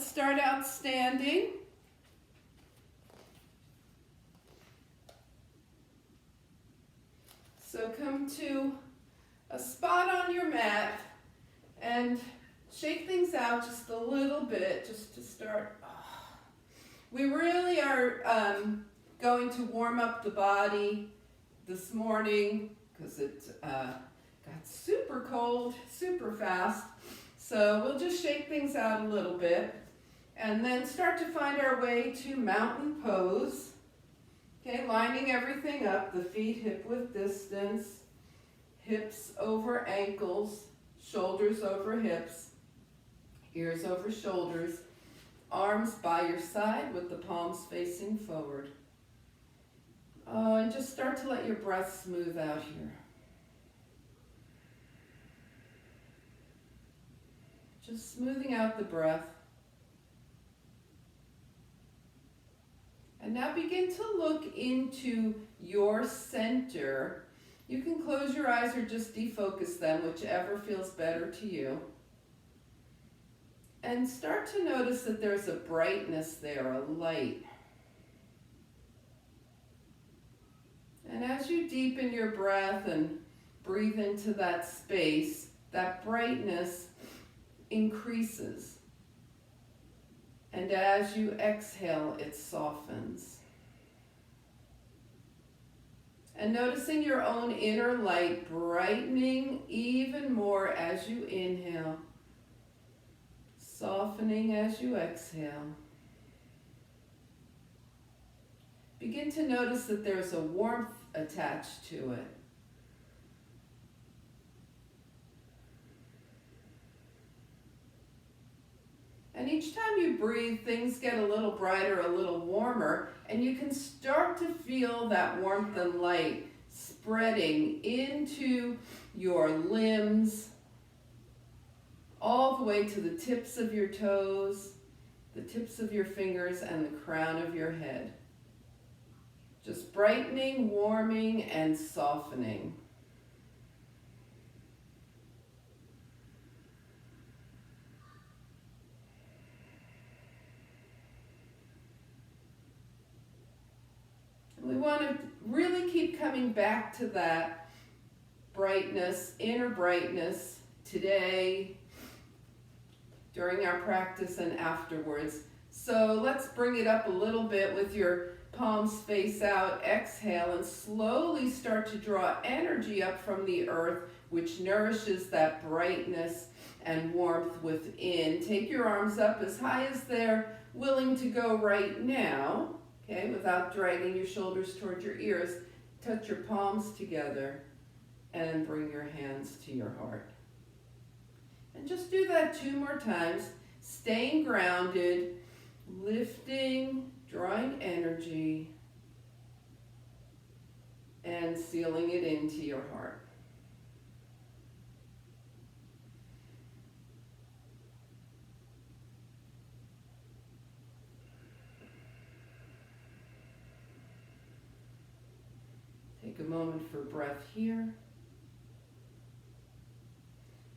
let's start out standing. So come to a spot on your mat and shake things out just a little bit, just to start. We really are going to warm up the body this morning because it got super cold, super fast. So we'll just shake things out a little bit and then start to find our way to mountain pose. Okay, lining everything up, the feet hip width distance, hips over ankles, shoulders over hips, ears over shoulders, arms by your side with the palms facing forward. And just start to let your breath smooth out here. Just smoothing out the breath. And now begin to look into your center. You can close your eyes or just defocus them, whichever feels better to you. And start to notice that there's a brightness there, a light. And as you deepen your breath and breathe into that space, that brightness increases. And as you exhale, it softens. And noticing your own inner light brightening even more as you inhale, softening as you exhale. Begin to notice that there's a warmth attached to it. And each time you breathe, things get a little brighter, a little warmer, and you can start to feel that warmth and light spreading into your limbs, all the way to the tips of your toes, the tips of your fingers, and the crown of your head. Just brightening, warming, and softening. We want to really keep coming back to that brightness, inner brightness, today, during our practice and afterwards. So let's bring it up a little bit with your palms face out. Exhale and slowly start to draw energy up from the earth, which nourishes that brightness and warmth within. Take your arms up as high as they're willing to go right now. Okay, without dragging your shoulders towards your ears, touch your palms together and bring your hands to your heart. And just do that 2 more times, staying grounded, lifting, drawing energy, and sealing it into your heart. Take a moment for breath here.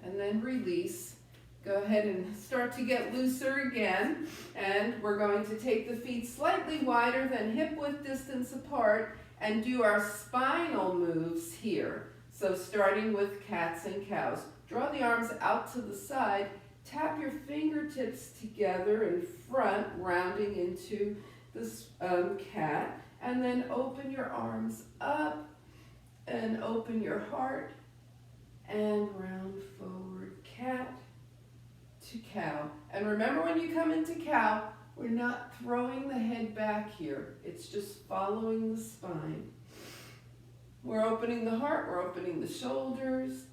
And then release. Go ahead and start to get looser again. And we're going to take the feet slightly wider than hip width distance apart and do our spinal moves here. So starting with cats and cows. Draw the arms out to the side. Tap your fingertips together in front, rounding into this cat. And then open your arms up and open your heart and round forward, cat to cow. And remember, when you come into cow, we're not throwing the head back here. It's just following the spine. We're opening the heart, we're opening the shoulders.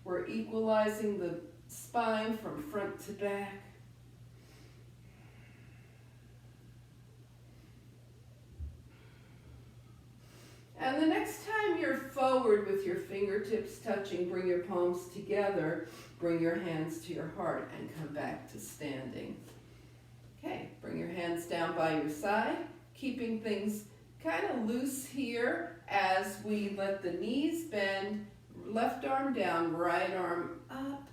We're equalizing the spine from front to back. And the next time you're forward with your fingertips touching, bring your palms together, bring your hands to your heart, and come back to standing. Okay, bring your hands down by your side, keeping things kind of loose here as we let the knees bend, left arm down, right arm up,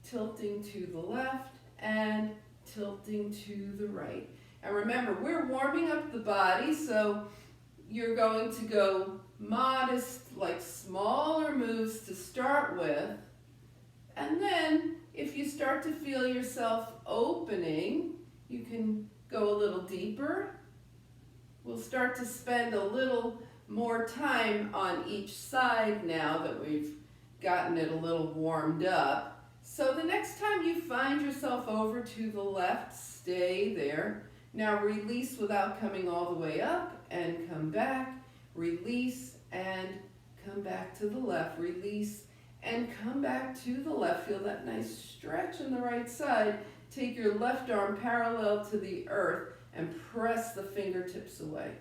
tilting to the left and tilting to the right. And remember, we're warming up the body, so you're going to go modest, like smaller moves to start with. And then if you start to feel yourself opening, you can go a little deeper. We'll start to spend a little more time on each side now that we've gotten it a little warmed up. So the next time you find yourself over to the left, stay there. Now release without coming all the way up and come back. Release and come back to the left. Release and come back to the left. Feel that nice stretch on the right side. Take your left arm parallel to the earth and press the fingertips away.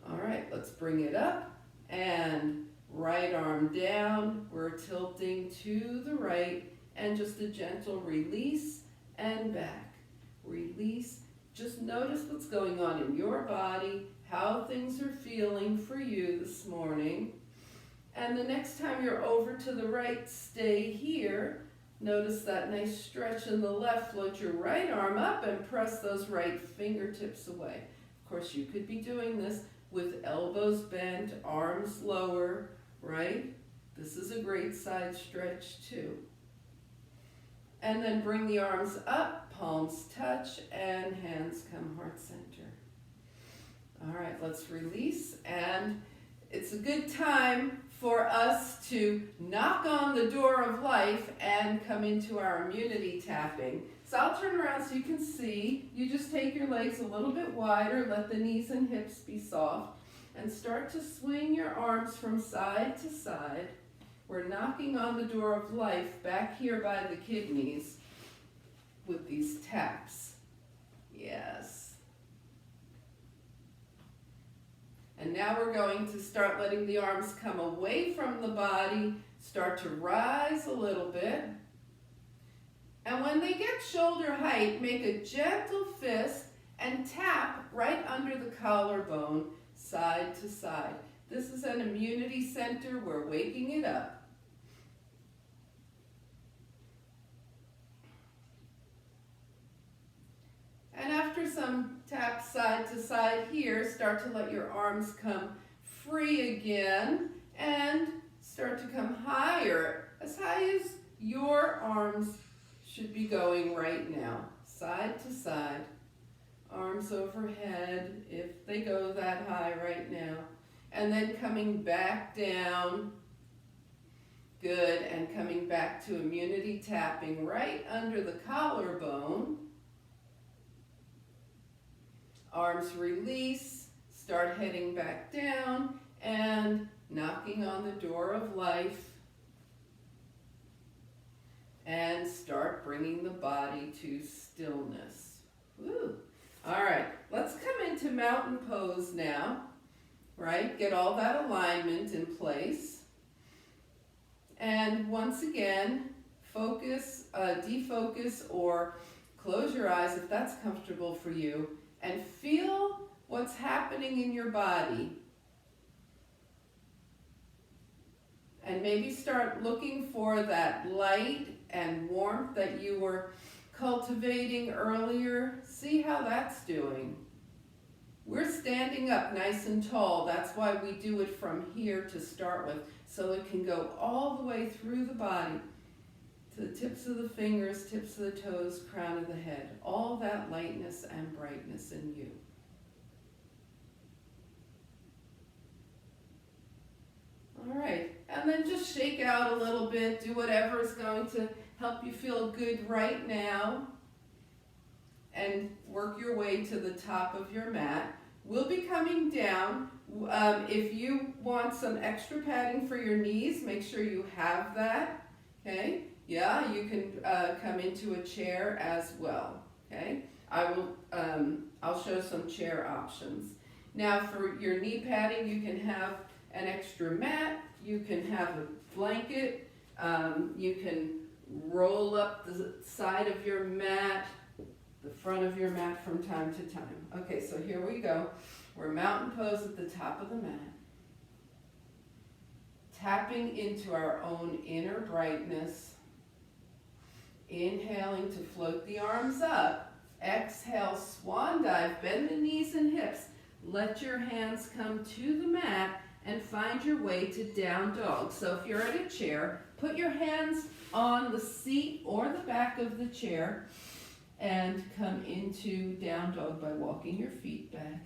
All right, let's bring it up and right arm down. We're tilting to the right and just a gentle release and back. Release. Just notice what's going on in your body, how things are feeling for you this morning. And the next time you're over to the right, stay here. Notice that nice stretch in the left. Float your right arm up and press those right fingertips away. Of course, you could be doing this with elbows bent, arms lower, right? This is a great side stretch too. And then bring the arms up, palms touch, and hands come heart center. All right, let's release. And it's a good time for us to knock on the door of life and come into our immunity tapping. So I'll turn around so you can see. You just take your legs a little bit wider, let the knees and hips be soft, and start to swing your arms from side to side. We're knocking on the door of life back here by the kidneys with these taps. Yes. And now we're going to start letting the arms come away from the body, start to rise a little bit. And when they get shoulder height, make a gentle fist and tap right under the collarbone, side to side. This is an immunity center. We're waking it up. And after some taps side to side here, start to let your arms come free again and start to come higher, as high as your arms should be going right now. Side to side, arms overhead if they go that high right now. And then coming back down. Good, and coming back to immunity tapping right under the collarbone. Arms release, start heading back down and knocking on the door of life. And start bringing the body to stillness. Woo. All right, let's come into mountain pose now, right? Get all that alignment in place. And once again, focus, defocus, or close your eyes if that's comfortable for you, and feel what's happening in your body. And maybe start looking for that light and warmth that you were cultivating earlier. See how that's doing. We're standing up nice and tall. That's why we do it from here to start with, so it can go all the way through the body, to the tips of the fingers, tips of the toes, crown of the head. All that lightness and brightness in you. All right, and then just shake out a little bit. Do whatever is going to help you feel good right now. And work your way to the top of your mat. We'll be coming down. If you want some extra padding for your knees, make sure you have that. Okay? Yeah, you can come into a chair as well. Okay? I'll show some chair options. Now for your knee padding, you can have an extra mat. You can have a blanket. You can roll up the side of your mat, the front of your mat from time to time. Okay, so here we go. We're mountain pose at the top of the mat. Tapping into our own inner brightness. Inhaling to float the arms up. Exhale, swan dive, bend the knees and hips. Let your hands come to the mat and find your way to down dog. So if you're at a chair, put your hands on the seat or the back of the chair and come into down dog by walking your feet back.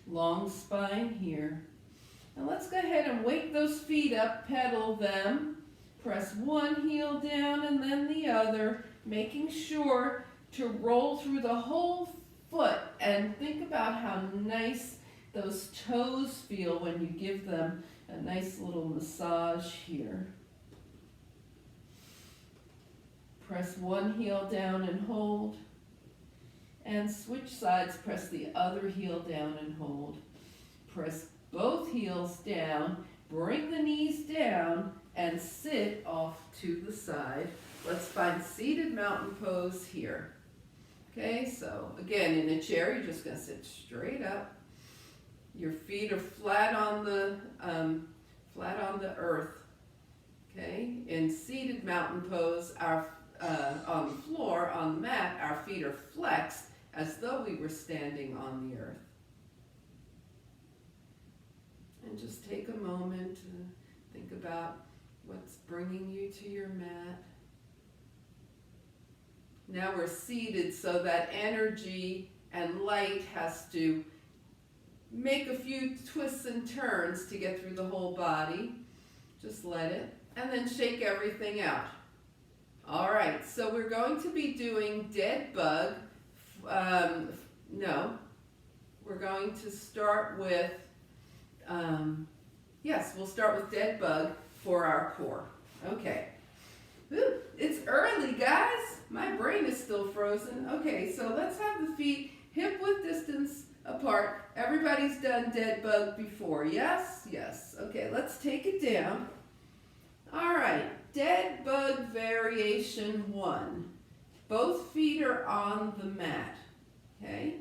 Long spine here. And let's go ahead and wake those feet up, pedal them. Press one heel down and then the other, making sure to roll through the whole foot and think about how nice those toes feel when you give them a nice little massage here. Press one heel down and hold. And switch sides, press the other heel down and hold. Press both heels down, bring the knees down, and sit off to the side. Let's find seated mountain pose here. Okay, so again, in a chair, you're just gonna sit straight up. Your feet are flat on the earth. Okay, in seated mountain pose, our on the floor, on the mat, our feet are flexed as though we were standing on the earth. And just take a moment to think about what's bringing you to your mat. Now we're seated, so that energy and light has to make a few twists and turns to get through the whole body. Just let it, and then shake everything out. All right, so we're going to be doing dead bug. We're going to start with, we'll start with dead bug for our core. Okay. Ooh, it's early, guys. My brain is still frozen. Okay, so let's have the feet hip width distance apart. Everybody's done dead bug before, yes? Yes. Okay, let's take it down. All right, dead bug variation 1. Both feet are on the mat, okay?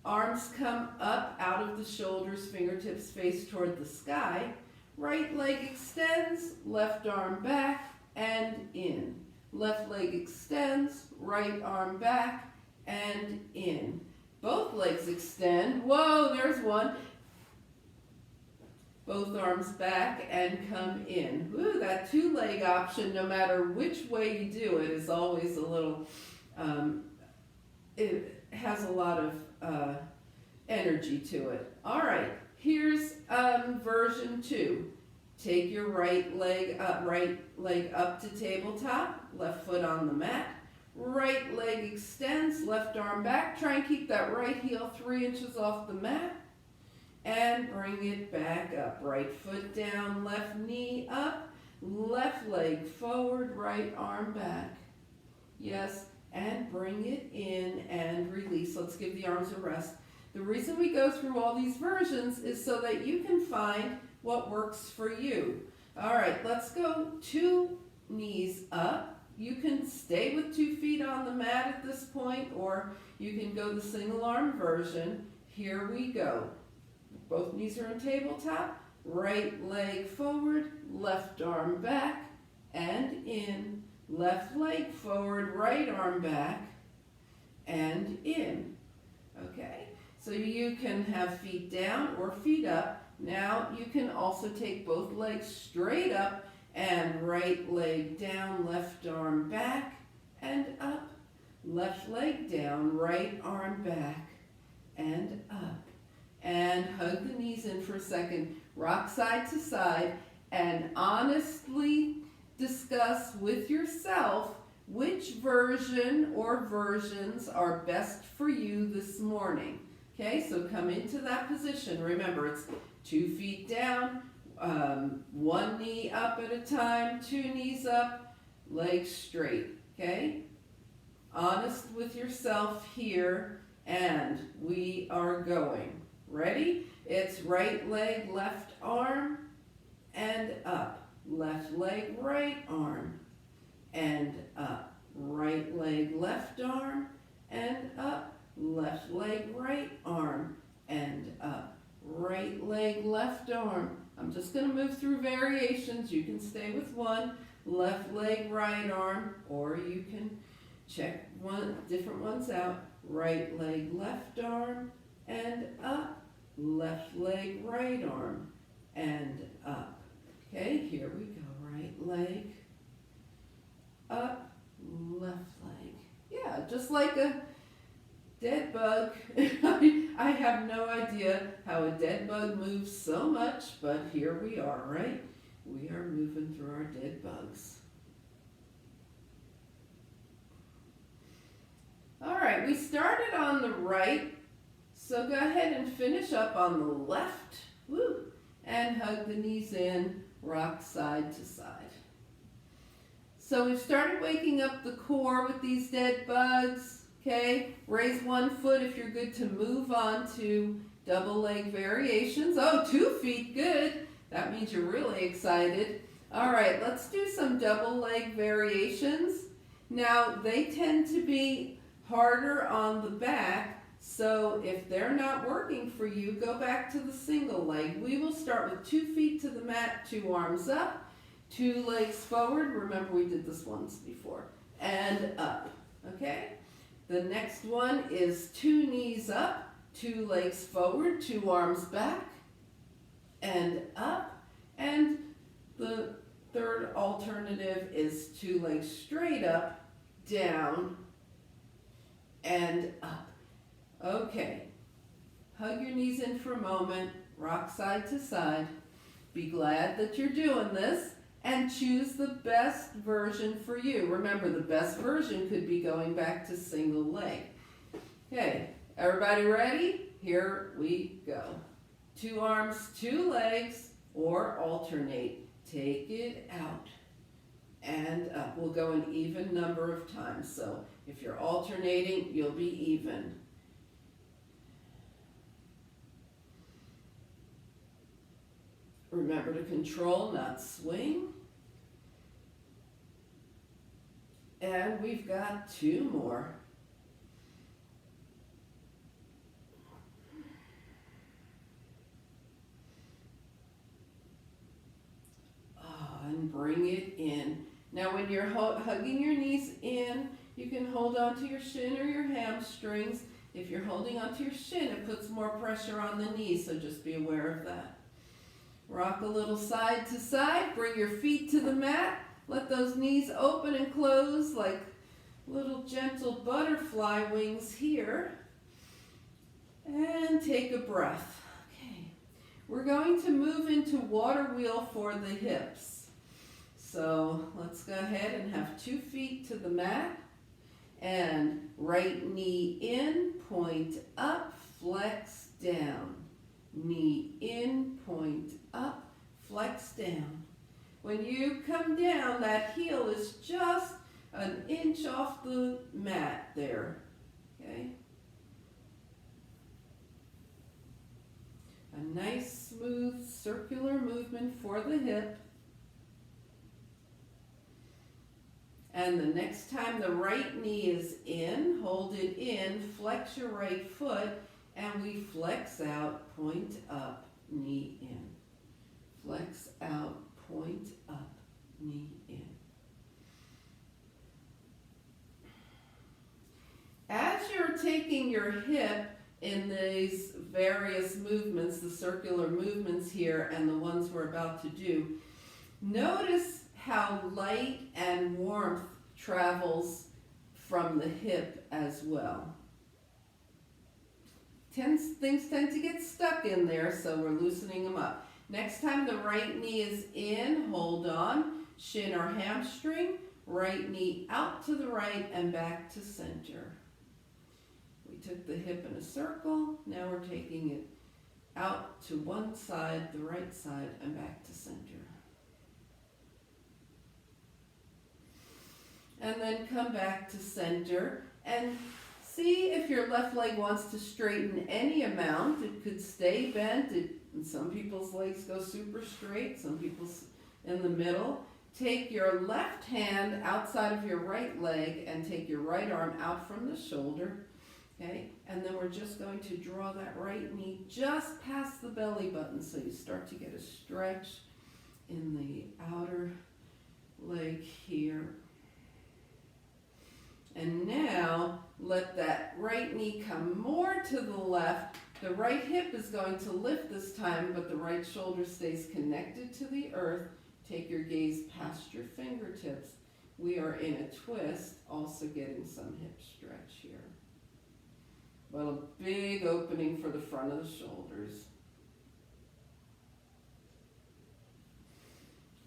Arms come up out of the shoulders, fingertips face toward the sky. Right leg extends, left arm back and in. Left leg extends, right arm back and in. Both legs extend. Whoa, there's one. Both arms back and come in. Ooh, that 2-leg option, no matter which way you do it, is always a little, it has a lot of energy to it. All right, here's version 2. Take your right leg up to tabletop, left foot on the mat. Right leg extends, left arm back. Try and keep that right heel 3 inches off the mat. And bring it back up. Right foot down, left knee up. Left leg forward, right arm back. Yes, and bring it in and release. Let's give the arms a rest. The reason we go through all these versions is so that you can find what works for you. All right, let's go 2 knees up. You can stay with 2 feet on the mat at this point, or you can go the single arm version. Here we go. Both knees are on tabletop. Right leg forward, left arm back and in. Left leg forward, right arm back and in. Okay, so you can have feet down or feet up. Now you can also take both legs straight up and right leg down, left arm back and up. Left leg down, right arm back and up. And hug the knees in for a second. Rock side to side and honestly discuss with yourself which version or versions are best for you this morning. Okay, so come into that position. Remember, it's 2 feet down, 1 knee up at a time, 2 knees up, legs straight. Okay, honest with yourself here, and we are going. Ready? It's right leg, left arm, and up. Left leg, right arm, and up. Right leg, left arm, and up. Left leg, right arm, and up. Right leg, left arm. I'm just going to move through variations. You can stay with 1. left leg, right arm, or you can check different ones out. Right leg, left arm, and up. Left leg, right arm, and up. Okay, here we go. Right leg, up, left leg. Yeah, just like a dead bug. I have no idea how a dead bug moves so much, but here we are, right? We are moving through our dead bugs. All right, we started on the right, so go ahead and finish up on the left. Woo! And hug the knees in, rock side to side. So we've started waking up the core with these dead bugs. Okay, raise one foot if you're good to move on to double leg variations. Oh, 2 feet, good. That means you're really excited. All right, let's do some double leg variations. Now, they tend to be harder on the back, so if they're not working for you, go back to the single leg. We will start with 2 feet to the mat, 2 arms up, 2 legs forward. Remember, we did this once before. And up, okay? The next one is 2 knees up, 2 legs forward, 2 arms back, and up. And the third alternative is 2 legs straight up, down, and up. Okay, hug your knees in for a moment, rock side to side. Be glad that you're doing this, and choose the best version for you. Remember, the best version could be going back to single leg. Okay, everybody ready? Here we go. 2 arms, 2 legs, or alternate. Take it out and up. We'll go an even number of times. So if you're alternating, you'll be even. Remember to control, not swing. And we've got 2 more. And bring it in. Now when you're hugging your knees in, you can hold onto your shin or your hamstrings. If you're holding onto your shin, it puts more pressure on the knees, so just be aware of that. Rock a little side to side, bring your feet to the mat, let those knees open and close like little gentle butterfly wings here. And take a breath. Okay, we're going to move into water wheel for the hips. So let's go ahead and have 2 feet to the mat and right knee in, point up, flex down. Knee in, point up, flex down. When you come down, that heel is just an inch off the mat there, okay? A nice, smooth, circular movement for the hip. And the next time the right knee is in, hold it in, flex your right foot, and we flex out, point up, knee in. Flex out, point up, knee in. As you're taking your hip in these various movements, the circular movements here and the ones we're about to do, notice how light and warmth travels from the hip as well. Things tend to get stuck in there, so we're loosening them up. Next time the right knee is in, hold on, shin or hamstring, right knee out to the right and back to center. We took the hip in a circle, now we're taking it out to one side, the right side, and back to center. And then come back to center and see if your left leg wants to straighten any amount. It could stay bent. And some people's legs go super straight, some people's in the middle. Take your left hand outside of your right leg and take your right arm out from the shoulder. Okay, and then we're just going to draw that right knee just past the belly button so you start to get a stretch in the outer leg here. And now let that right knee come more to the left. The right hip is going to lift this time, but the right shoulder stays connected to the earth. Take your gaze past your fingertips. We are in a twist, also getting some hip stretch here. But a big opening for the front of the shoulders.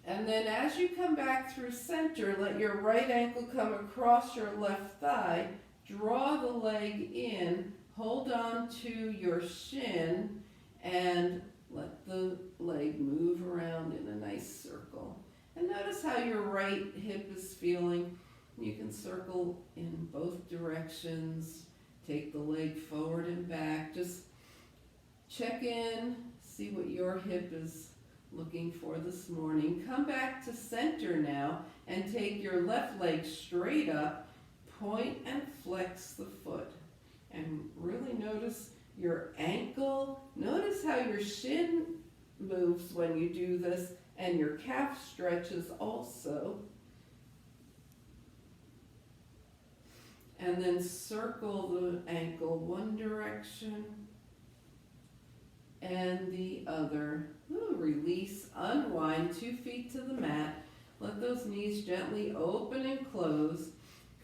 And then as you come back through center, let your right ankle come across your left thigh. Draw the leg in, hold on to your shin, and let the leg move around in a nice circle. And notice how your right hip is feeling. You can circle in both directions. Take the leg forward and back. Just check in, see what your hip is looking for this morning. Come back to center now and take your left leg straight up. Point and flex the foot. And really notice your ankle. Notice how your shin moves when you do this, and your calf stretches also. And then circle the ankle one direction and the other. Ooh, release, unwind, 2 feet to the mat. Let those knees gently open and close.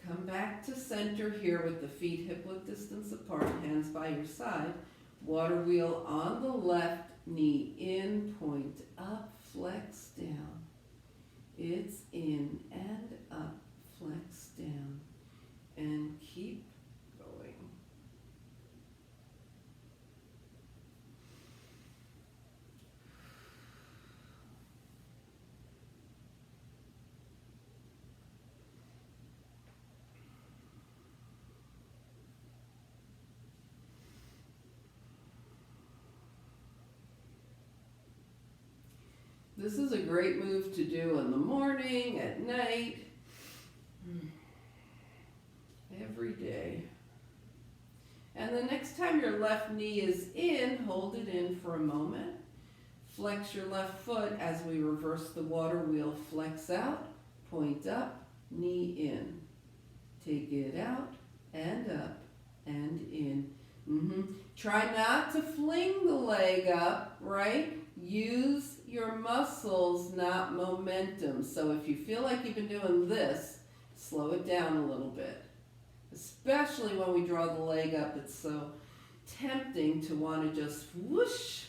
Come back to center here with the feet hip width distance apart, hands by your side. Water wheel on the left, knee in, point up, flex down. It's in and up, flex down. And keep going. This is a great move to do in the morning, at night, every day. And the next time your left knee is in, hold it in for a moment. Flex your left foot as we reverse the water wheel. Flex out, point up, knee in. Take it out and up and in. Try not to fling the leg up, right? Use your muscles, not momentum. So if you feel like you've been doing this, slow it down a little bit. Especially when we draw the leg up, it's so tempting to want to just whoosh.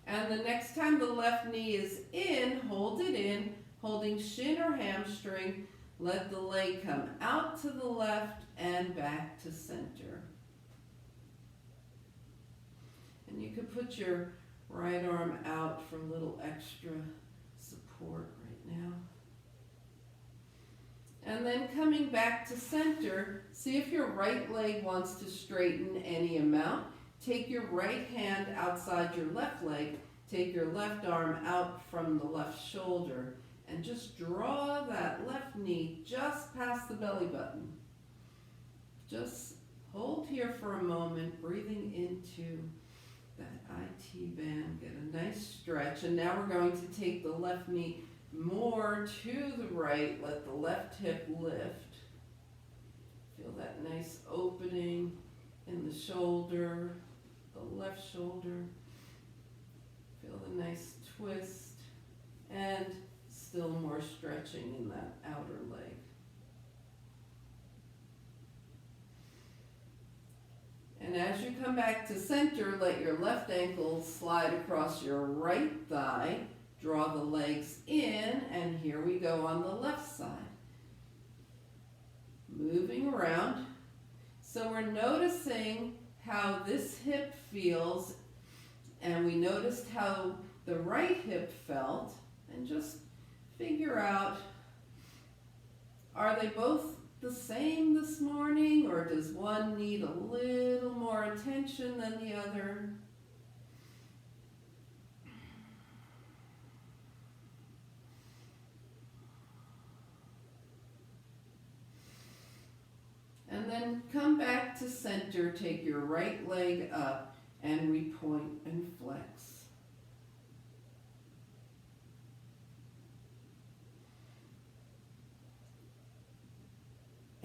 And the next time the left knee is in, hold it in, holding shin or hamstring. Let the leg come out to the left and back to center. And you could put your right arm out for a little extra support right now. And then coming back to center, see if your right leg wants to straighten any amount. Take your right hand outside your left leg. Take your left arm out from the left shoulder. And just draw that left knee just past the belly button. Just hold here for a moment, breathing into that IT band. Get a nice stretch. And now we're going to take the left knee more to the right. Let the left hip lift. Feel that nice opening in the shoulder, the left shoulder. Feel the nice twist and still more stretching in that outer leg. And as you come back to center, let your left ankle slide across your right thigh. Draw the legs in, and here we go on the left side. Moving around. So we're noticing how this hip feels, and we noticed how the right hip felt, and just figure out, are they both the same this morning, or does one need a little more attention than the other? And then come back to center, take your right leg up, and we point and flex.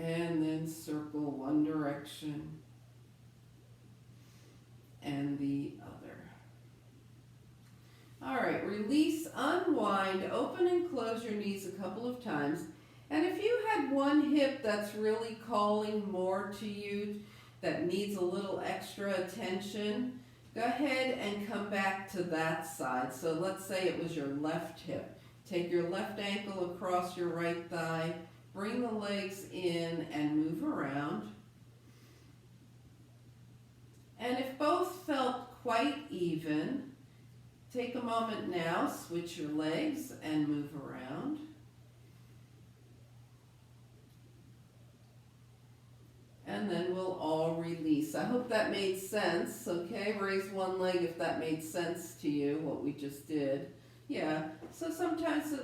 And then circle one direction and the other. All right, release, unwind, open and close your knees a couple of times. And if you had one hip that's really calling more to you, that needs a little extra attention, go ahead and come back to that side. So let's say it was your left hip. Take your left ankle across your right thigh, bring the legs in and move around. And if both felt quite even, take a moment now, switch your legs and move around. And then we'll all release. I hope that made sense, okay? Raise one leg if that made sense to you, what we just did. Yeah, so sometimes,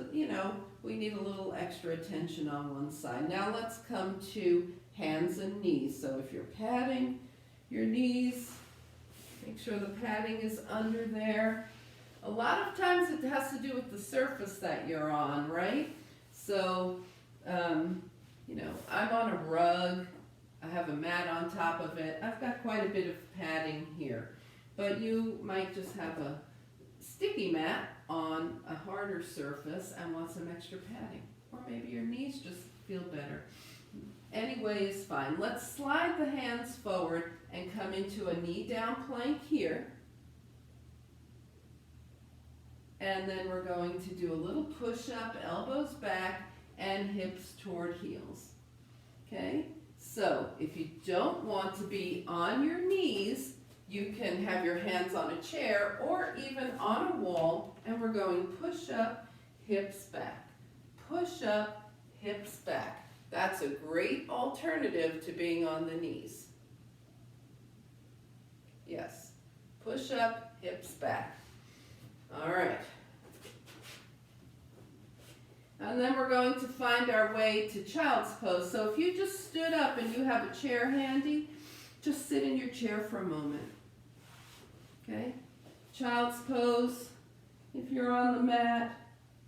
we need a little extra attention on one side. Now let's come to hands and knees. So if you're patting your knees, make sure the padding is under there. A lot of times it has to do with the surface that you're on, right? So, I'm on a rug. I have a mat on top of it. I've got quite a bit of padding here. But you might just have a sticky mat on a harder surface and want some extra padding. Or maybe your knees just feel better. Any way is fine. Let's slide the hands forward and come into a knee down plank here. And then we're going to do a little push up, elbows back, and hips toward heels. Okay? So if you don't want to be on your knees, you can have your hands on a chair or even on a wall, and we're going push up, hips back. Push up, hips back. That's a great alternative to being on the knees. Yes. Push up, hips back. All right. And then we're going to find our way to child's pose. So if you just stood up and you have a chair handy, just sit in your chair for a moment. Okay? Child's pose. If you're on the mat,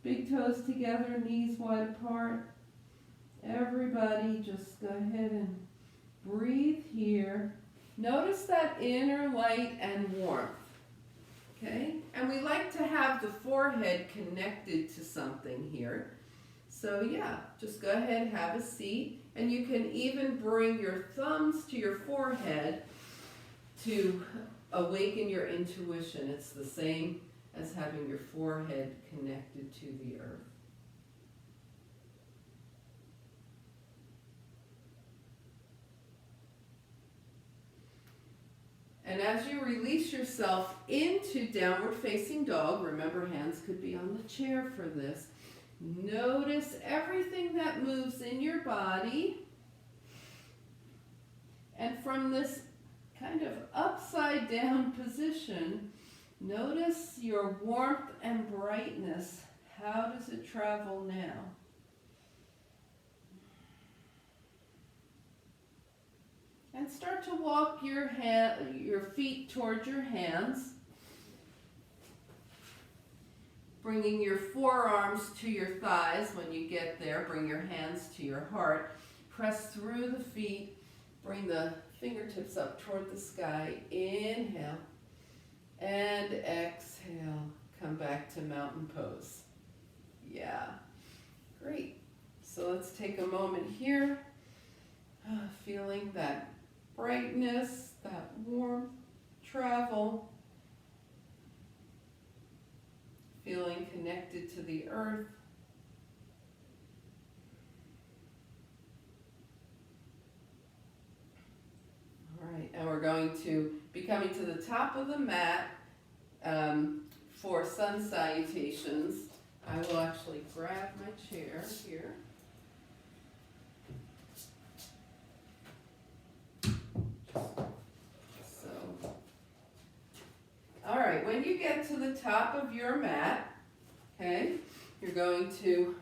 big toes together, knees wide apart. Everybody just go ahead and breathe here. Notice that inner light and warmth. Okay? And we like to have the forehead connected to something here. So yeah, just go ahead, have a seat, and you can even bring your thumbs to your forehead to awaken your intuition. It's the same as having your forehead connected to the earth. And as you release yourself into downward facing dog, remember hands could be on the chair for this. Notice everything that moves in your body. And from this kind of upside down position, notice your warmth and brightness. How does it travel now? And start to walk your feet towards your hands, bringing your forearms to your thighs. When you get there, bring your hands to your heart. Press through the feet. Bring the fingertips up toward the sky. Inhale and exhale. Come back to mountain pose. Yeah, great. So let's take a moment here, feeling that brightness, that warmth, travel, feeling connected to the earth. All right, and we're going to be coming to the top of the mat for sun salutations. I will actually grab my chair here. All right, when you get to the top of your mat, okay, you're going to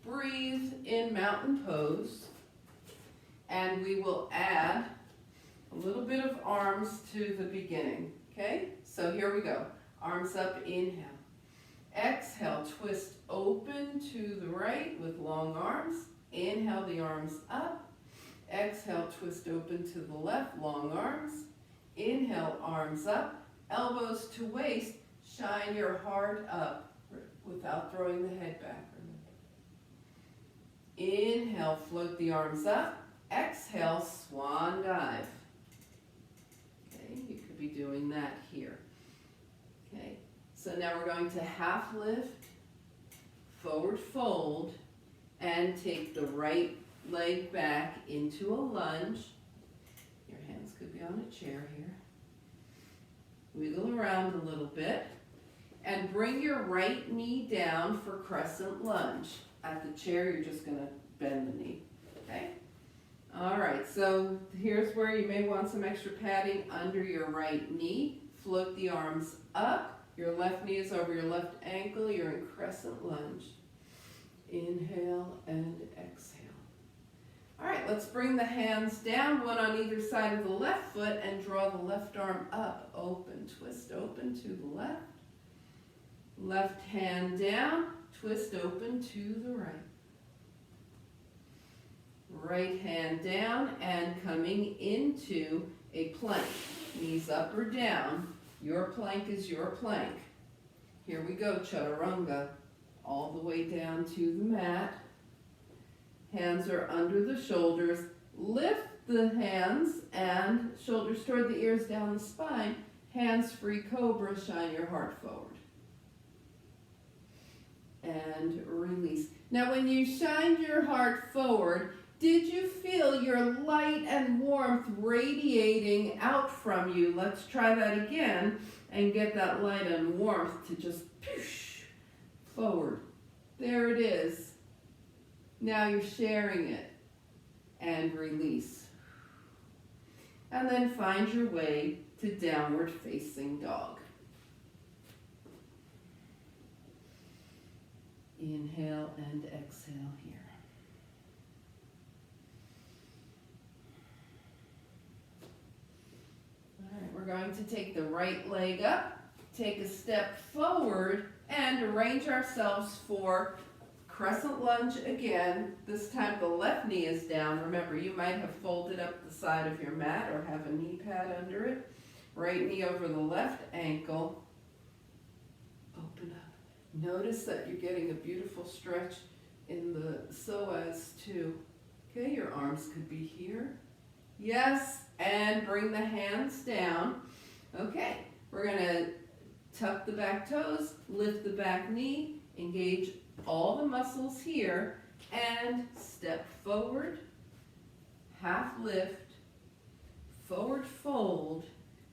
breathe in mountain pose, and we will add a little bit of arms to the beginning, okay? So here we go. Arms up, inhale. Exhale, twist open to the right with long arms. Inhale the arms up. Exhale, twist open to the left, long arms. Inhale, arms up, elbows to waist. Shine your heart up without throwing the head back. Inhale, float the arms up. Exhale, swan dive. Okay, you could be doing that here. Okay, so now we're going to half lift, forward fold, and take the right leg back into a lunge. Your hands could be on a chair here. Wiggle around a little bit and bring your right knee down for crescent lunge. At the chair, you're just going to bend the knee. Okay? All right, so here's where you may want some extra padding under your right knee. Float the arms up. Your left knee is over your left ankle. You're in crescent lunge. Inhale and exhale. All right, let's bring the hands down, one on either side of the left foot, and draw the left arm up, open, twist open to the left. Left hand down, twist open to the right. Right hand down and coming into a plank. Knees up or down. Your plank is your plank. Here we go, chaturanga. All the way down to the mat. Hands are under the shoulders. Lift the hands and shoulders toward the ears, down the spine. Hands free cobra, shine your heart forward. And release. Now when you shined your heart forward, did you feel your light and warmth radiating out from you? Let's try that again and get that light and warmth to just push forward. There it is. Now you're sharing it. And release. And then find your way to downward facing dog. Inhale and exhale here. All right, we're going to take the right leg up, take a step forward, and arrange ourselves for crescent lunge again. This time the left knee is down. Remember, you might have folded up the side of your mat or have a knee pad under it. Right knee over the left ankle. Open up. Notice that you're getting a beautiful stretch in the psoas too. Okay, your arms could be here. Yes, and bring the hands down. Okay, we're going to tuck the back toes, lift the back knee, engage all the muscles here, and step forward, half lift, forward fold.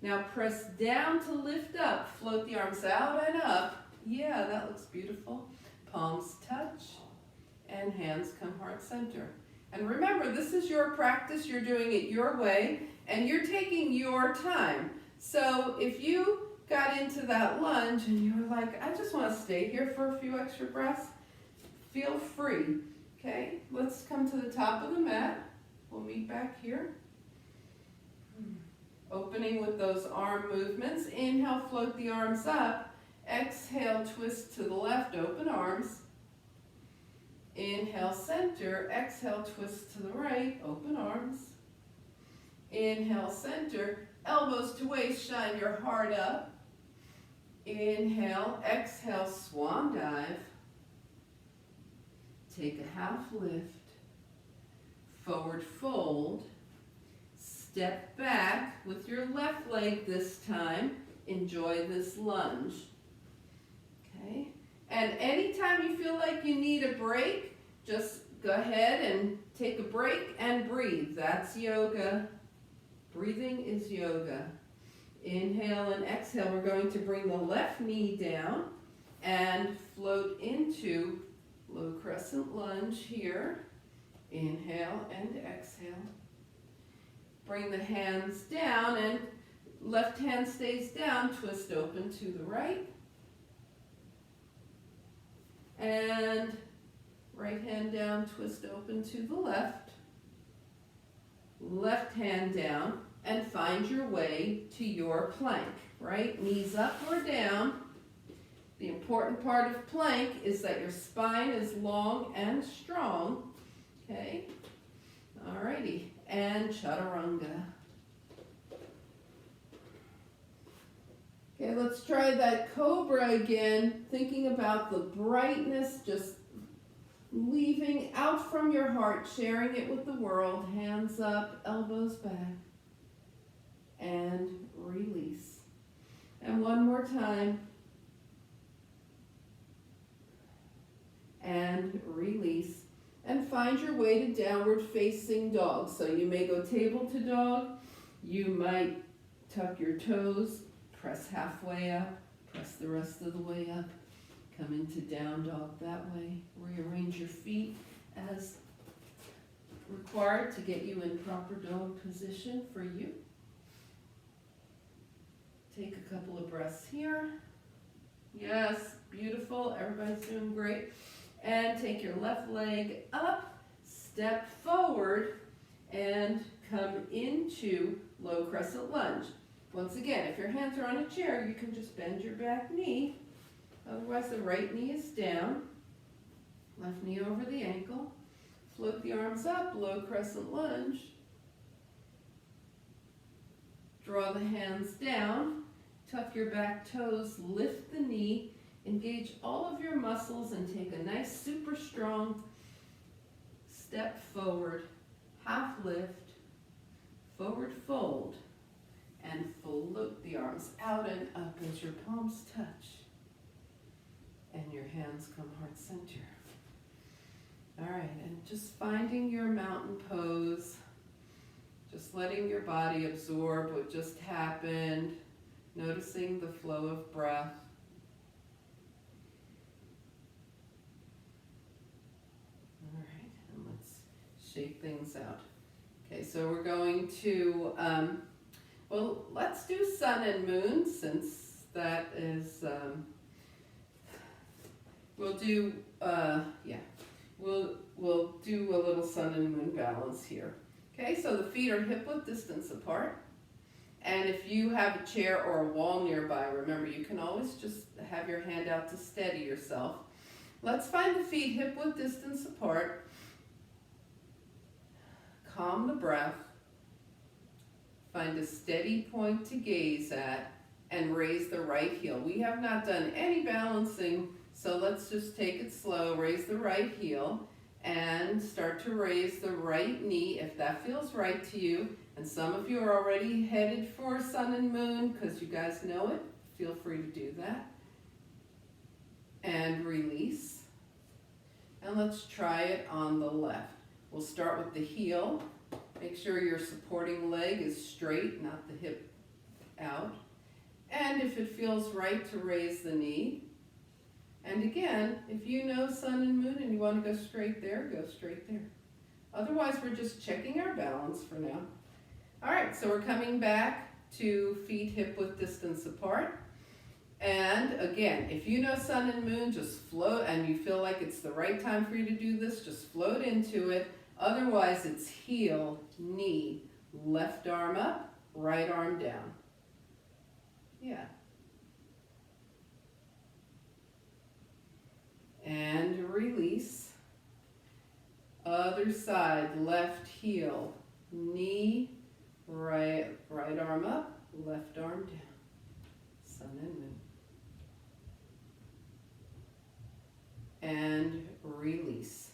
Now press down to lift up, float the arms out and up. Yeah, that looks beautiful. Palms touch, and hands come heart center. And remember, this is your practice. You're doing it your way, and you're taking your time. So if you got into that lunge and you were like, I just want to stay here for a few extra breaths, feel free. Okay, let's come to the top of the mat. We'll meet back here. Opening with those arm movements. Inhale, float the arms up. Exhale, twist to the left, open arms. Inhale, center. Exhale, twist to the right, open arms. Inhale, center. Elbows to waist, shine your heart up. Inhale, exhale, swan dive. Take a half lift. Forward fold. Step back with your left leg this time. Enjoy this lunge. Okay? And anytime you feel like you need a break, just go ahead and take a break and breathe. That's yoga. Breathing is yoga. Inhale and exhale. We're going to bring the left knee down and float into low crescent lunge here. Inhale and exhale. Bring the hands down and left hand stays down. Twist open to the right. And right hand down, twist open to the left. Left hand down and find your way to your plank, right? Knees up or down. The important part of plank is that your spine is long and strong, okay? Alrighty, and chaturanga. Okay, let's try that cobra again, thinking about the brightness, just leaving out from your heart, sharing it with the world, hands up, elbows back, and release. And one more time, and release. And find your way to downward facing dog. So you may go table to dog, you might tuck your toes, press halfway up, press the rest of the way up, come into down dog that way. Rearrange your feet as required to get you in proper dog position for you. Take a couple of breaths here. Yes, beautiful, everybody's doing great. And take your left leg up, step forward, and come into low crescent lunge. Once again, if your hands are on a chair, you can just bend your back knee. Otherwise, the right knee is down. Left knee over the ankle. Float the arms up, low crescent lunge. Draw the hands down. Tuck your back toes, lift the knee, engage all of your muscles, and take a nice, super strong step forward, half lift, forward fold, and float the arms out and up as your palms touch and your hands come heart center. All right, and just finding your mountain pose, just letting your body absorb what just happened, noticing the flow of breath. All right, and let's shake things out. Okay, so we're going to, well, let's do sun and moon, since that is, we'll do a little sun and moon balance here. Okay, so the feet are hip-width distance apart. And if you have a chair or a wall nearby, remember, you can always just have your hand out to steady yourself. Let's find the feet hip-width distance apart. Calm the breath. Find a steady point to gaze at and raise the right heel. We have not done any balancing, so let's just take it slow. Raise the right heel and start to raise the right knee if that feels right to you. And some of you are already headed for sun and moon because you guys know it. Feel free to do that. And release. And let's try it on the left. We'll start with the heel. Make sure your supporting leg is straight, not the hip out. And if it feels right to raise the knee. And again, if you know sun and moon and you want to go straight there, go straight there. Otherwise, we're just checking our balance for now. All right, so we're coming back to feet hip-width distance apart. And again, if you know sun and moon, just float, and you feel like it's the right time for you to do this, just float into it. Otherwise, it's heel, knee, left arm up, right arm down. Yeah. And release. Other side, left heel, knee, right arm up, left arm down. Sun and moon. And release.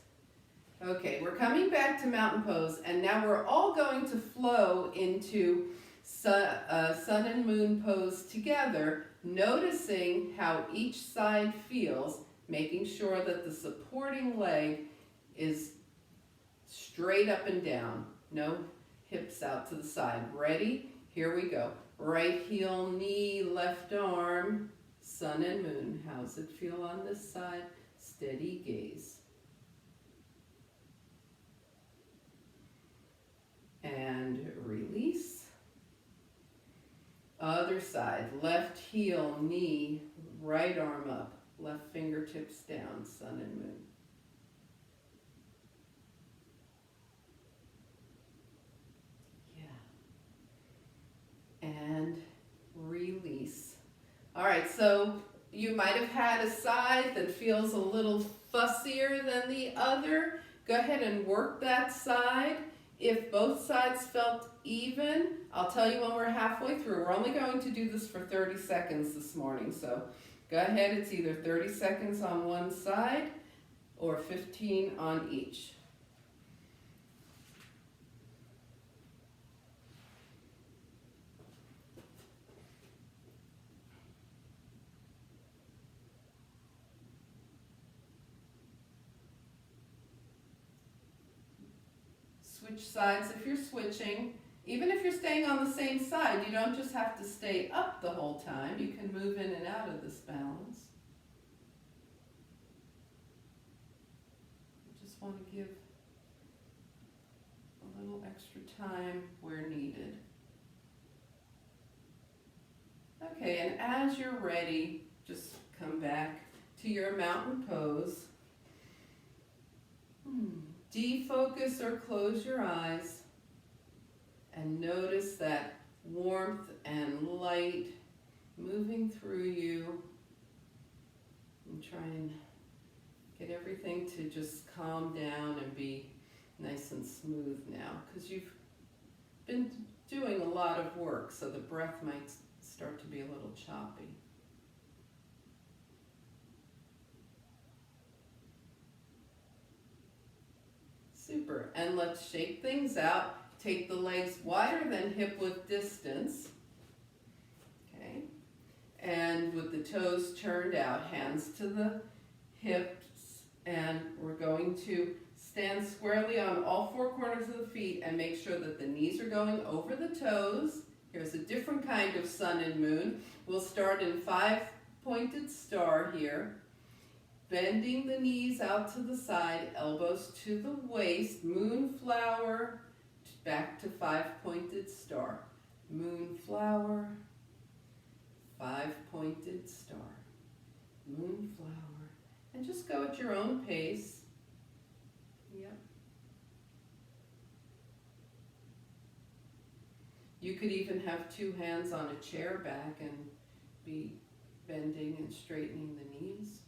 Okay, we're coming back to mountain pose, and now we're all going to flow into sun and moon pose together, noticing how each side feels, making sure that the supporting leg is straight up and down. No hips out to the side. Ready? Here we go. Right heel, knee, left arm, sun and moon. How's it feel on this side? Steady gaze. And release. Other side, left heel, knee, right arm up, left fingertips down, sun and moon. And release. All right, so you might have had a side that feels a little fussier than the other. Go ahead and work that side. If both sides felt even, I'll tell you when we're halfway through. We're only going to do this for 30 seconds this morning, so go ahead. It's either 30 seconds on one side or 15 on each. Switch sides if you're switching. Even if you're staying on the same side, you don't just have to stay up the whole time. You can move in and out of this balance. I just want to give a little extra time where needed. Okay, and as you're ready, just come back to your mountain pose. Defocus or close your eyes and notice that warmth and light moving through you, and try and get everything to just calm down and be nice and smooth now, because you've been doing a lot of work, so the breath might start to be a little choppy. Super, and let's shake things out. Take the legs wider than hip width distance, okay? And with the toes turned out, hands to the hips, and we're going to stand squarely on all four corners of the feet and make sure that the knees are going over the toes. Here's a different kind of sun and moon. We'll start in 5-pointed star here. Bending the knees out to the side, elbows to the waist, moonflower, back to 5-pointed star. Moonflower, 5-pointed star. Moonflower. And just go at your own pace. Yep. You could even have two hands on a chair back and be bending and straightening the knees.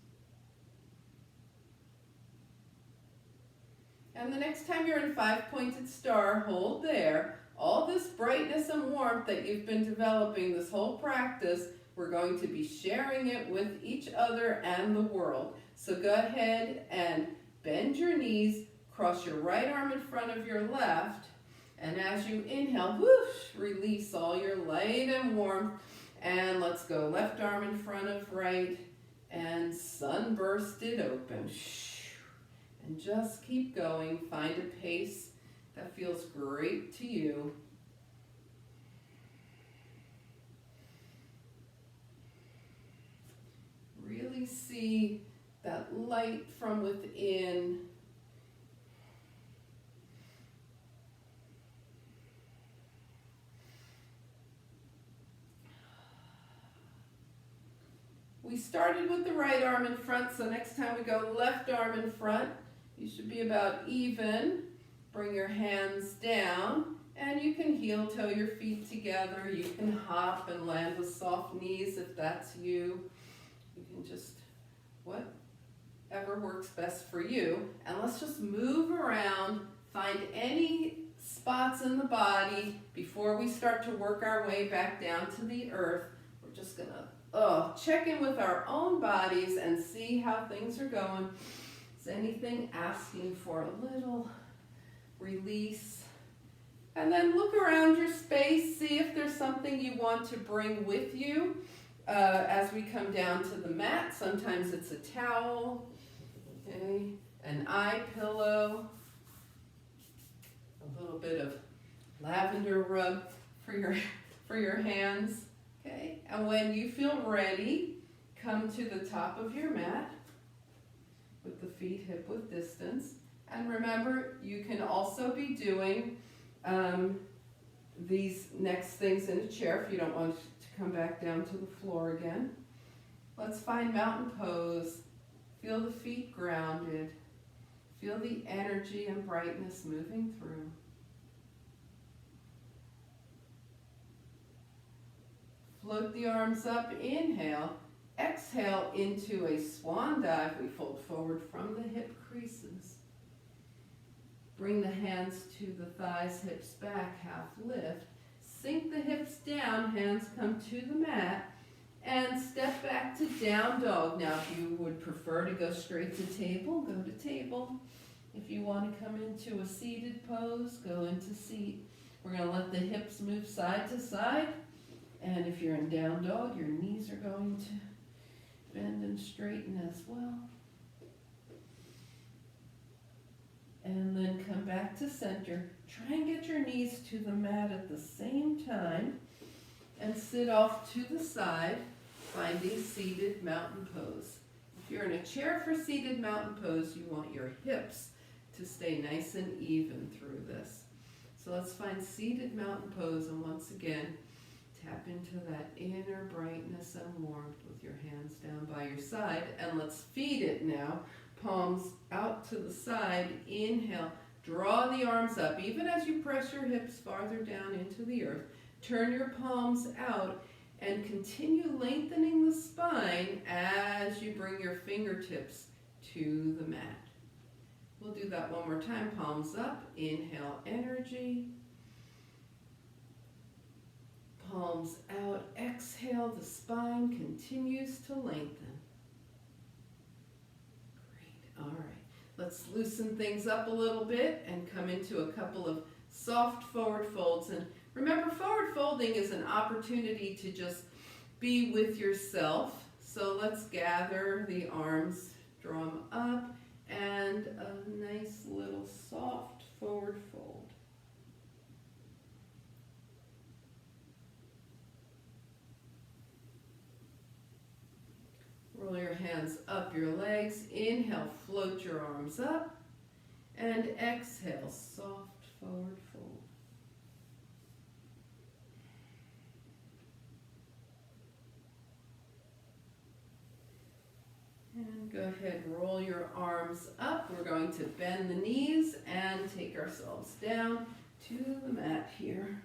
And the next time you're in 5-pointed star, hold there. All this brightness and warmth that you've been developing this whole practice, we're going to be sharing it with each other and the world. So go ahead and bend your knees, cross your right arm in front of your left, and as you inhale, whoosh, release all your light and warmth. And let's go left arm in front of right, and sunburst it open. And just keep going. Find a pace that feels great to you. Really see that light from within. We started with the right arm in front, so next time we go left arm in front. You should be about even. Bring your hands down, and you can heel toe your feet together. You can hop and land with soft knees if that's you. You can just, whatever works best for you. And let's just move around, find any spots in the body before we start to work our way back down to the earth. We're just gonna check in with our own bodies and see how things are going. Anything asking for a little release. And then look around your space, see if there's something you want to bring with you as we come down to the mat. Sometimes it's a towel, okay, an eye pillow, a little bit of lavender rub for your hands, okay? And when you feel ready, come to the top of your mat with the feet hip width distance. And remember, you can also be doing these next things in a chair if you don't want to come back down to the floor again. Let's find mountain pose. Feel the feet grounded. Feel the energy and brightness moving through. Float the arms up, inhale. Exhale into a swan dive. We fold forward from the hip creases. Bring the hands to the thighs, hips back, half lift. Sink the hips down, hands come to the mat, and step back to down dog. Now, if you would prefer to go straight to table, go to table. If you want to come into a seated pose, go into seat. We're going to let the hips move side to side. And if you're in down dog, your knees are going to bend and straighten as well. And then come back to center. Try and get your knees to the mat at the same time. And sit off to the side, finding seated mountain pose. If you're in a chair for seated mountain pose, you want your hips to stay nice and even through this. So let's find seated mountain pose, and once again, tap into that inner brightness and warmth with your hands down by your side. And let's feed it now. Palms out to the side. Inhale. Draw the arms up. Even as you press your hips farther down into the earth, turn your palms out and continue lengthening the spine as you bring your fingertips to the mat. We'll do that one more time. Palms up. Inhale, energy. Palms out. Exhale. The spine continues to lengthen. Great. All right. Let's loosen things up a little bit and come into a couple of soft forward folds. And remember, forward folding is an opportunity to just be with yourself. So let's gather the arms, draw them up, and a nice little soft forward fold. Roll your hands up your legs. Inhale, float your arms up. And exhale, soft forward fold. And go ahead, roll your arms up. We're going to bend the knees and take ourselves down to the mat here.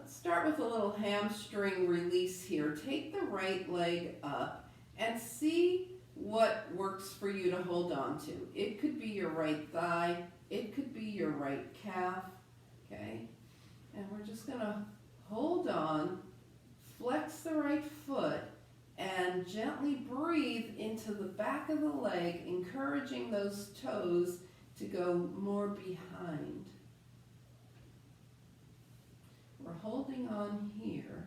Start with a little hamstring release here. Take the right leg up and see what works for you to hold on to. It could be your right thigh. It could be your right calf. Okay? And we're just going to hold on, flex the right foot, and gently breathe into the back of the leg, encouraging those toes to go more behind. We're holding on here.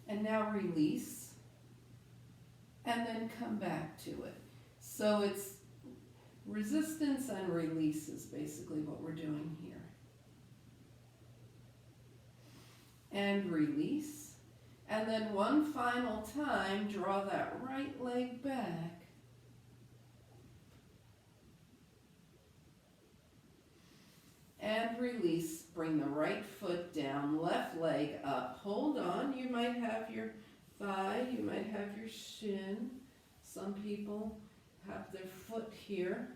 And now release. And then come back to it. So it's resistance and release is basically what we're doing here. And release. And then one final time, draw that right leg back. And release. Bring the right foot down, left leg up. Hold on. You might have your thigh, you might have your shin. Some people have their foot here.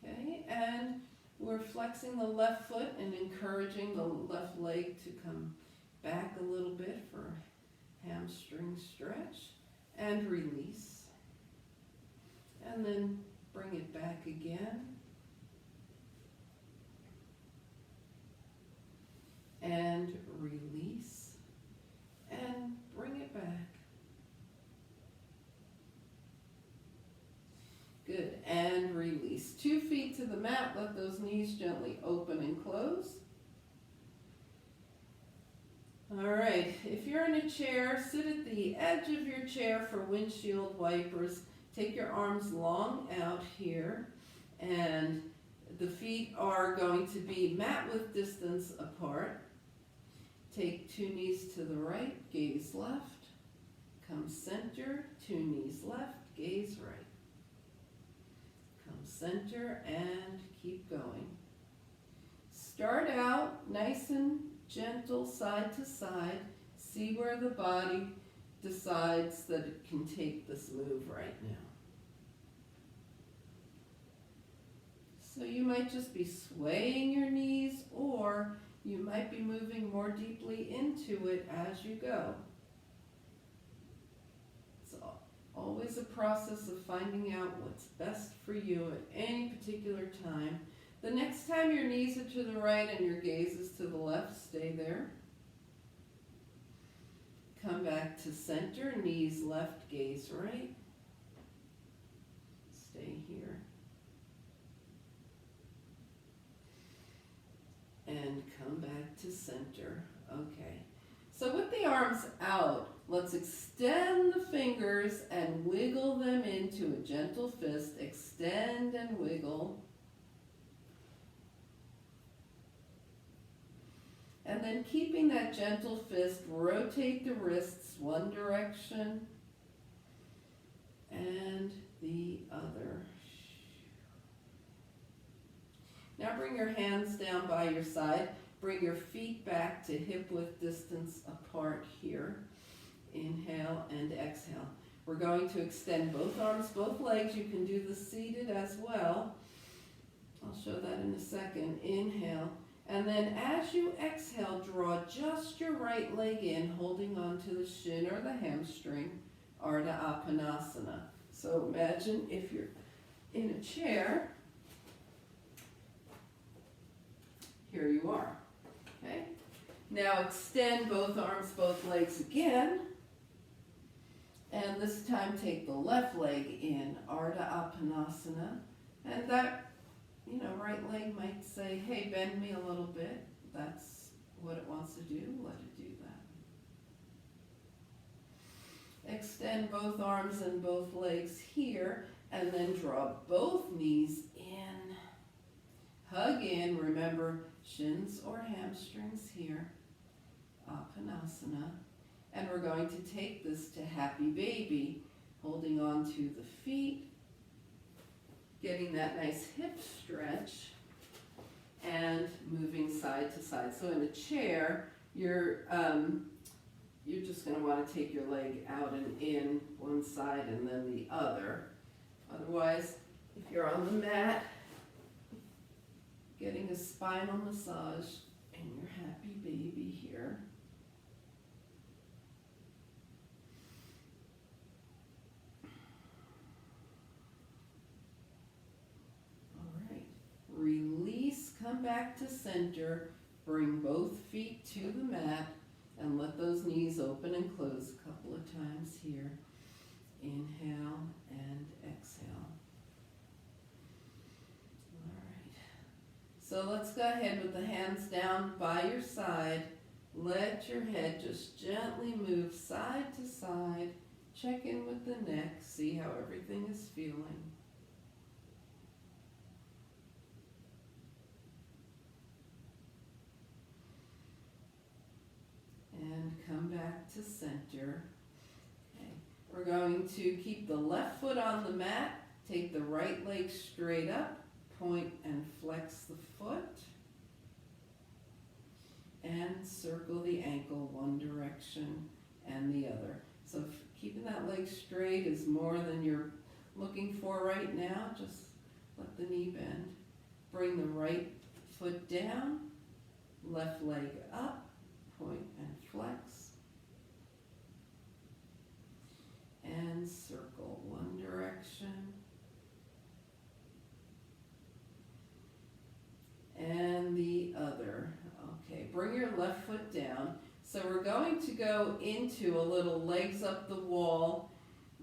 Okay, and we're flexing the left foot and encouraging the left leg to come back a little bit for a hamstring stretch. And release. And then bring it back again. And release, and bring it back. Good, and release. 2 feet to the mat, let those knees gently open and close. All right, if you're in a chair, sit at the edge of your chair for windshield wipers. Take your arms long out here, and the feet are going to be mat width distance apart. Take 2 knees to the right, gaze left. Come center, 2 knees left, gaze right. Come center and keep going. Start out nice and gentle side to side. See where the body decides that it can take this move right now. So you might just be swaying your knees, or you might be moving more deeply into it as you go. Always a process of finding out what's best for you at any particular time. The next time your knees are to the right and your gaze is to the left, stay there. Come back to center, knees left, gaze right. Stay here. And come back to center. Okay. So with the arms out, let's extend the fingers and wiggle them into a gentle fist. Extend and wiggle. And then keeping that gentle fist, rotate the wrists one direction and the other. Now bring your hands down by your side. Bring your feet back to hip-width distance apart here. Inhale and exhale. We're going to extend both arms, both legs. You can do the seated as well. I'll show that in a second. Inhale. And then as you exhale, draw just your right leg in, holding on to the shin or the hamstring, Ardha Appanasana. So imagine if you're in a chair, here you are. Okay? Now extend both arms, both legs again. And this time take the left leg in, Ardha Appanasana. And that, right leg might say, hey, bend me a little bit. That's what it wants to do. Let it do that. Extend both arms and both legs here, and then draw both knees in. Hug in. Remember, shins or hamstrings here. Appanasana. And we're going to take this to happy baby, holding on to the feet, getting that nice hip stretch, and moving side to side. So in a chair, you're just going to want to take your leg out and in one side and then the other. Otherwise, if you're on the mat, getting a spinal massage in your happy baby here. Release, come back to center, bring both feet to the mat, and let those knees open and close a couple of times here. Inhale and exhale. All right. So let's go ahead with the hands down by your side. Let your head just gently move side to side. Check in with the neck, see how everything is feeling. And come back to center. Okay. We're going to keep the left foot on the mat, take the right leg straight up, point and flex the foot, and circle the ankle one direction and the other. So keeping that leg straight is more than you're looking for right now. Just let the knee bend. Bring the right foot down, left leg up, point and flex, and circle one direction and the other. Okay, bring your left foot down. So we're going to go into a little legs up the wall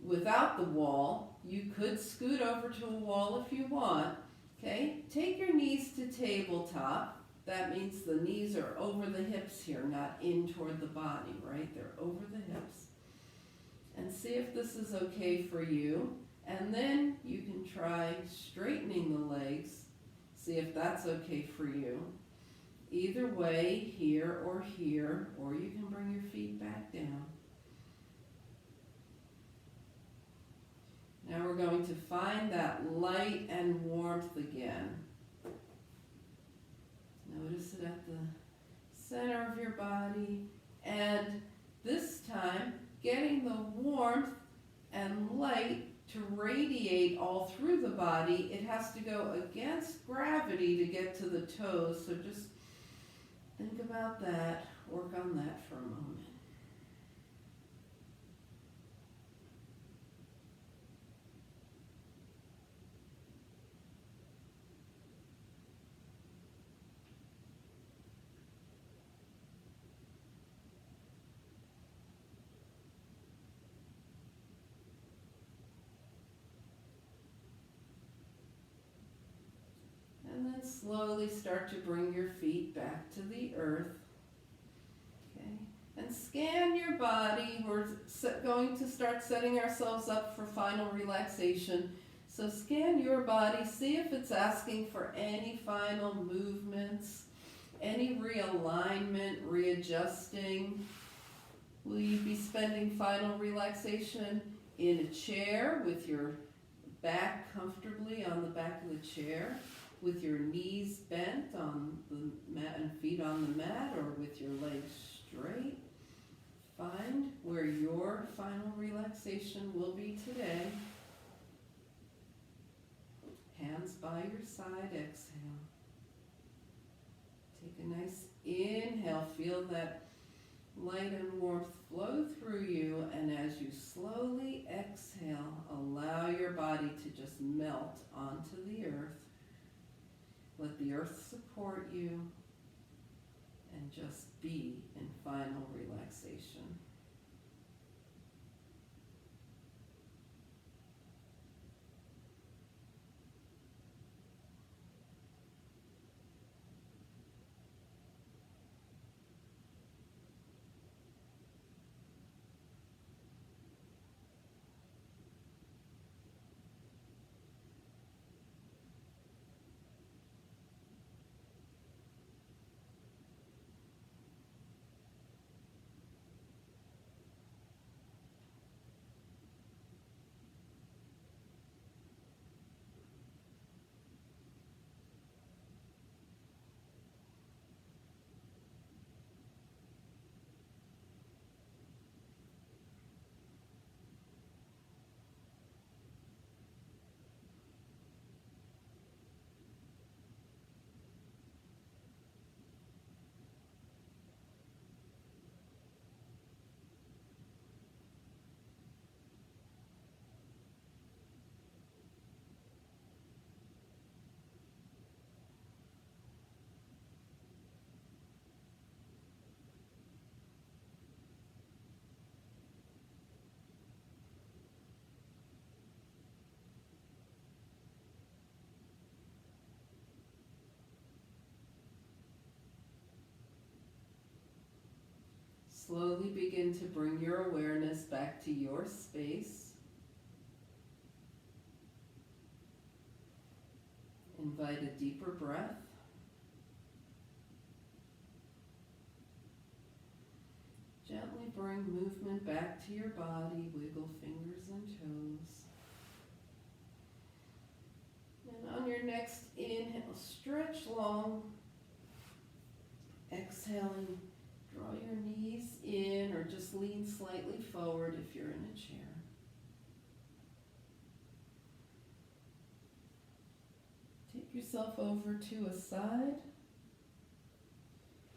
without the wall. You could scoot over to a wall if you want. Okay, take your knees to tabletop. That means the knees are over the hips here, not in toward the body, right? They're over the hips. And see if this is okay for you. And then you can try straightening the legs. See if that's okay for you. Either way, here, or you can bring your feet back down. Now we're going to find that light and warmth again. Notice it at the center of your body, and this time getting the warmth and light to radiate all through the body. It has to go against gravity to get to the toes, so just think about that, work on that for a moment. slowly start to bring your feet back to the earth. Okay. And scan your body. We're going to start setting ourselves up for final relaxation. So scan your body, see if it's asking for any final movements, any realignment, readjusting. Will you be spending final relaxation in a chair with your back comfortably on the back of the chair, with your knees bent on the mat and feet on the mat, or with your legs straight? Find where your final relaxation will be today. Hands by your side, exhale. Take a nice inhale, feel that light and warmth flow through you, and as you slowly exhale, allow your body to just melt onto the earth. Let the earth support you, and just be in final relaxation. Slowly begin to bring your awareness back to your space. Invite a deeper breath. Gently bring movement back to your body. Wiggle fingers and toes. And on your next inhale, stretch long. Exhaling, draw your knees in or just lean slightly forward if you're in a chair. Take yourself over to a side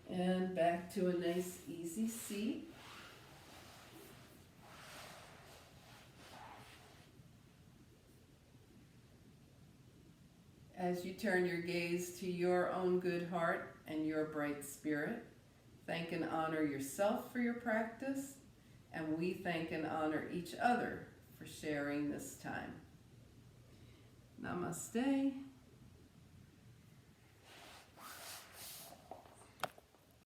and back to a nice easy seat. As you turn your gaze to your own good heart and your bright spirit, thank and honor yourself for your practice, and we thank and honor each other for sharing this time. Namaste.